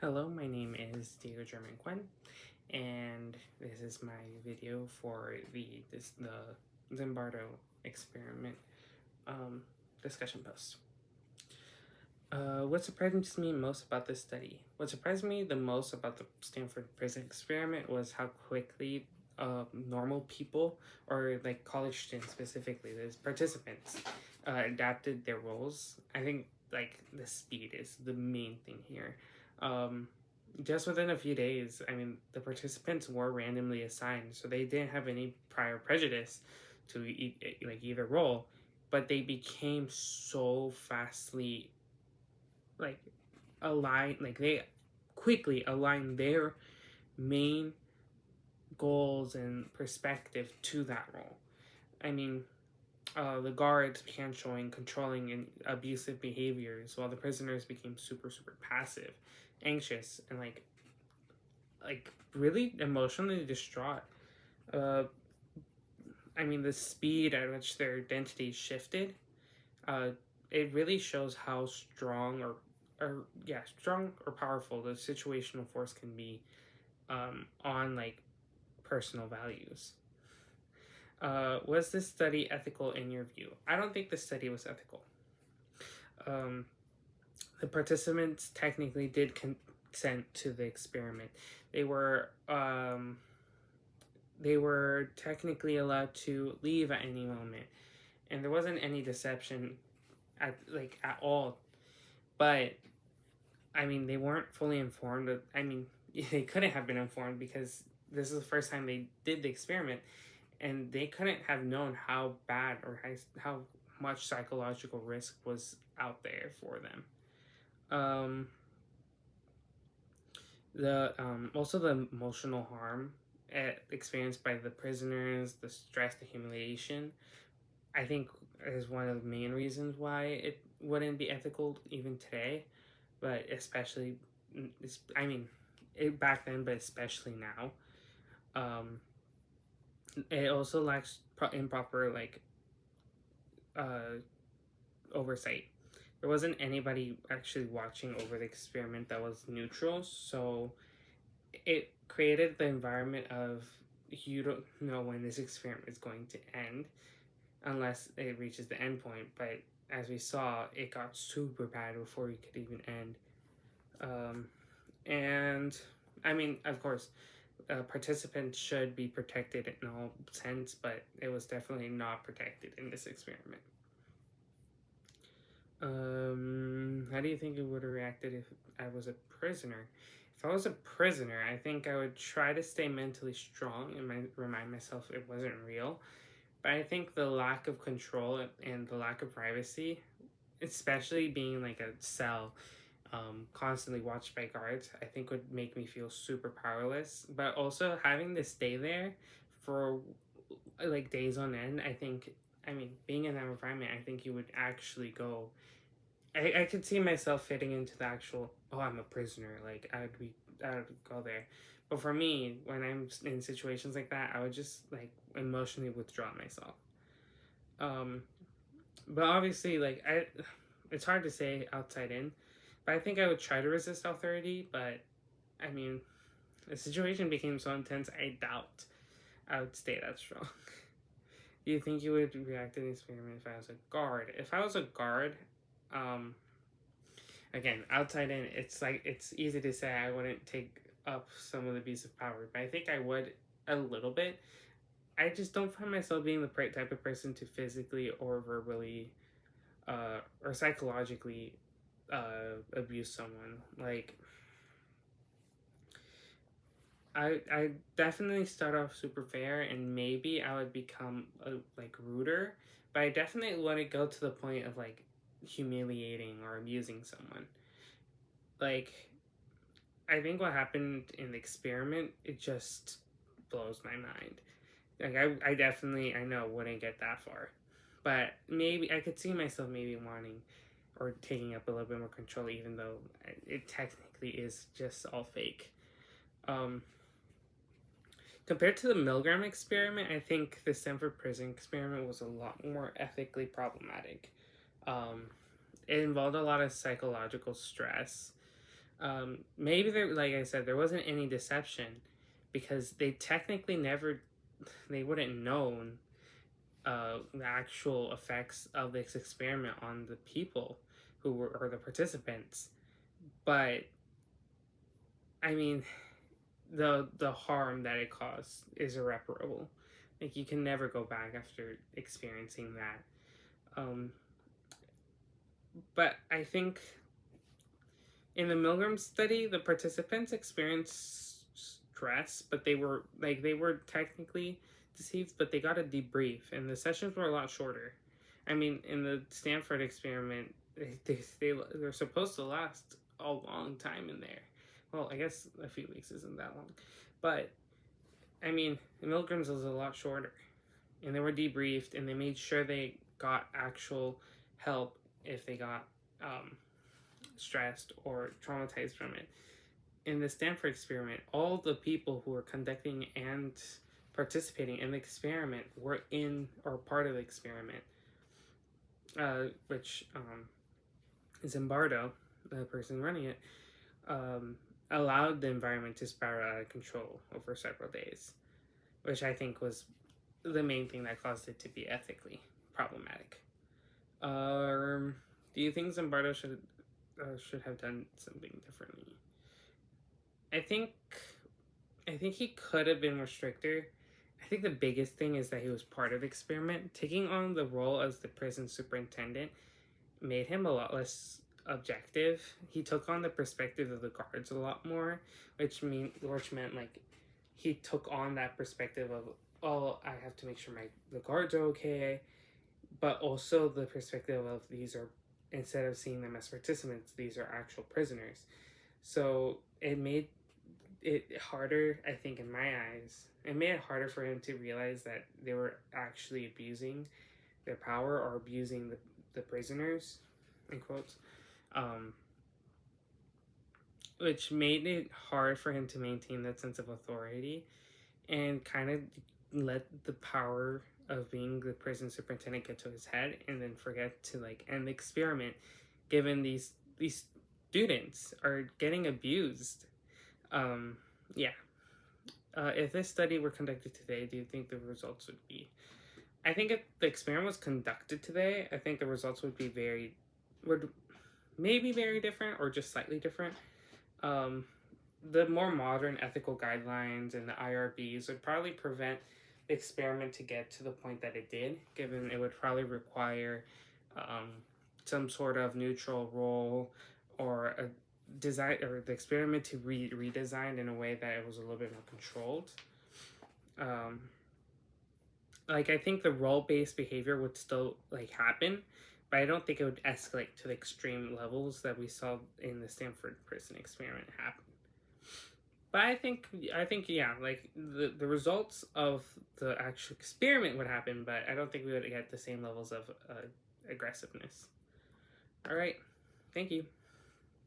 Hello, my name is Diego German Quinn, and this is my video for the Zimbardo experiment um, discussion post. What surprised me most about this study? What surprised me the most about the Stanford Prison experiment was how quickly normal people, or like college students specifically, those participants, adapted their roles. I think like the speed is the main thing here. Um, just within a few days, I mean, the participants were randomly assigned, so they didn't have any prior prejudice to like either role, but they became so fastly like they quickly align their main goals and perspective to that role. I mean, the guards began showing controlling and abusive behaviors, while the prisoners became super passive, anxious, and really emotionally distraught. Uh, I mean, the speed at which their identities shifted, uh, it really shows how strong or powerful the situational force can be on like personal values. Was this study ethical in your view? I don't think the study was ethical. Um, the participants technically did consent to the experiment. They were um, they were technically allowed to leave at any moment, and there wasn't any deception at all. But I mean, they weren't fully informed. I mean, they couldn't have been informed because this is the first time they did the experiment, and they couldn't have known how bad or how much psychological risk was out there for them. Um, the Also the emotional harm experienced by the prisoners, the stress, the humiliation, I think is one of the main reasons why it wouldn't be ethical even today, but especially, I mean, back then, but especially now. Um, it also lacks improper uh, oversight. There wasn't anybody actually watching over the experiment that was neutral, so it created the environment of you don't know when this experiment is going to end unless it reaches the end point. But as we saw, it got super bad before it could even end. Um, and I mean, of course, participants should be protected in all sense, but it was definitely not protected in this experiment. How do you think it would have reacted if I was a prisoner? If I was a prisoner, I think I would try to stay mentally strong and remind myself it wasn't real. But I think the lack of control and the lack of privacy, especially being like a cell, constantly watched by guards, I think would make me feel super powerless. But also having to stay there for like days on end, I mean, being in that environment, I think you would actually go. I could see myself fitting into the actual, oh, I'm a prisoner. I would go there. But for me, when I'm in situations like that, I would just like emotionally withdraw myself. Um, but obviously, it's hard to say outside in. But I think I would try to resist authority. But I mean, the situation became so intense. I doubt I would stay that strong. Do you think you would react to the experiment if I was a guard? If I was a guard, um, again, outside in, it's easy to say I wouldn't take up some of the abuse of power, but I think I would a little bit. I just don't find myself being the type of person to physically or verbally or psychologically abuse someone. I definitely start off super fair, and maybe I would become ruder, but I definitely wouldn't go to the point of like humiliating or abusing someone. Like I think what happened in the experiment, it just blows my mind. I definitely I know wouldn't get that far, but maybe I could see myself maybe wanting or taking up a little bit more control, even though it technically is just all fake. Um, Compared to the Milgram experiment, I think the Stanford Prison experiment was a lot more ethically problematic. Um, it involved a lot of psychological stress. Maybe there, like I said, there wasn't any deception because they technically never, they wouldn't known the actual effects of this experiment on the people who were, or the participants. But I mean, the harm that it caused is irreparable. Like you can never go back after experiencing that. Um, but I think in the Milgram study, the participants experienced stress, but they were technically deceived, but they got a debrief, and the sessions were a lot shorter. I mean, in the Stanford experiment, they're supposed to last a long time in there. Well, I guess a few weeks isn't that long, but I mean, the Milgrams was a lot shorter, and they were debriefed, and they made sure they got actual help if they got stressed or traumatized from it. In the Stanford experiment, all the people who were conducting and participating in the experiment were in or part of the experiment, which Zimbardo, the person running it, allowed the environment to spiral out of control over several days, which I think was the main thing that caused it to be ethically problematic. Do you think Zimbardo should have done something differently? I think I think he could have been more stricter. I think the biggest thing is that he was part of the experiment. Taking on the role as the prison superintendent made him a lot less objective. He took on the perspective of the guards a lot more, which meant like he took on that perspective of, oh, I have to make sure the guards are okay, but also the perspective of these are, instead of seeing them as participants, these are actual prisoners. So it made it harder, I think, in my eyes. It made it harder for him to realize that they were actually abusing their power or abusing the prisoners, in quotes, um, which made it hard for him to maintain that sense of authority and kind of let the power of being the prison superintendent get to his head and then forget to like end the experiment, given these students are getting abused. Yeah. If this study were conducted today, do you think the results would be? I think if the experiment was conducted today, I think the results would maybe very different or just slightly different. Um, the more modern ethical guidelines and the IRBs would probably prevent the experiment to get to the point that it did, given it would probably require some sort of neutral role or a design, or the experiment to redesigned in a way that it was a little bit more controlled. Um, like I think the role-based behavior would still like happen, but I don't think it would escalate to the extreme levels that we saw in the Stanford prison experiment happen. But I think yeah, like the results of the actual experiment would happen, but I don't think we would get the same levels of aggressiveness. All right, thank you.